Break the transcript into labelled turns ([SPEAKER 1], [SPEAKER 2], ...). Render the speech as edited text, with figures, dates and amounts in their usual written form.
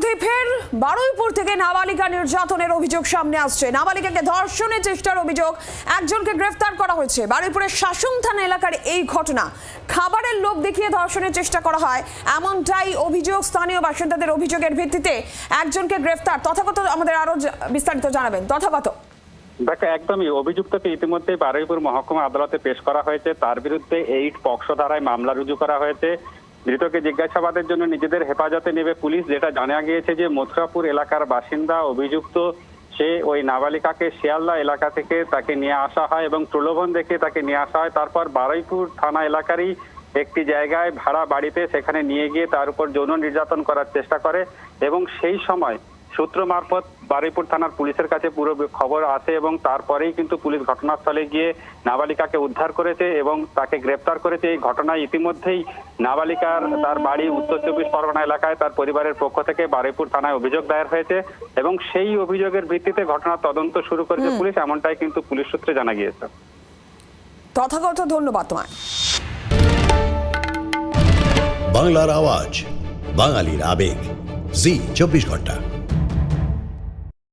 [SPEAKER 1] বিরোধী ফের বারুইপুর থেকে নাবালিকা নির্যাতনের অভিযোগ সামনে আসছে। নাবালিকাকে ধর্ষণের চেষ্টার অভিযোগ, একজনকে গ্রেফতার করা হয়েছে। বারুইপুরের শাসন থানা এলাকার এই ঘটনা, খাবারের লোভ দেখিয়ে ধর্ষণের চেষ্টা করা হয় এমনটাই অভিযোগ। স্থানীয় বাসিন্দাদের অভিযোগের ভিত্তিতে একজনকে গ্রেফতার। তথাগত আমাদের আরো বিস্তারিত জানাবেন। তথাগত।
[SPEAKER 2] দেখো, একদমই অভিযুক্তকে ইতিমধ্যে বারুইপুর মহকুমা আদালতে পেশ করা হয়েছে। তার বিরুদ্ধে 8 পক্সো ধারায় মামলা রুজু করা হয়েছে। ধৃতকে জিজ্ঞাসাবাদের জন্য নিজেদের হেফাজতে নেবে পুলিশ। যেটা জানা গিয়েছে যে মথুরাপুর এলাকার বাসিন্দা অভিযুক্ত, সে ওই নাবালিকাকে শিয়ালদা এলাকা থেকে তাকে নিয়ে আসা হয় এবং প্রলোভন দেখে তাকে নিয়ে আসা হয়। তারপর বারুইপুর থানা এলাকারই একটি জায়গায় ভাড়া বাড়িতে সেখানে নিয়ে গিয়ে তার উপর যৌন নির্যাতন করার চেষ্টা করে এবং সেই সময় সূত্র মারফত বারুইপুর থানার পুলিশের কাছে পুরো খবর আসে এবং তারপরেই কিন্তু পুলিশ ঘটনাস্থলে গিয়ে নাবালিকাকে উদ্ধার করেছে এবং তাকে গ্রেপ্তার করেছে। এই ঘটনায় ইতিমধ্যেই নাবালিকার তার বাড়ি উত্তর 24 পরগনা এলাকায় তার পরিবারের পক্ষ থেকে বারুইপুর থানায় অভিযোগ দায়ের হয়েছে এবং সেই অভিযোগের ভিত্তিতে ঘটনার তদন্ত শুরু করেছে পুলিশ, এমনটাই কিন্তু পুলিশ সূত্রে জানা গিয়েছে।
[SPEAKER 1] তথাগত, ধন্যবাদ তোমায়।
[SPEAKER 3] বাংলার আওয়াজ, বাঙালির আবেগ, জি 24 ঘন্টা।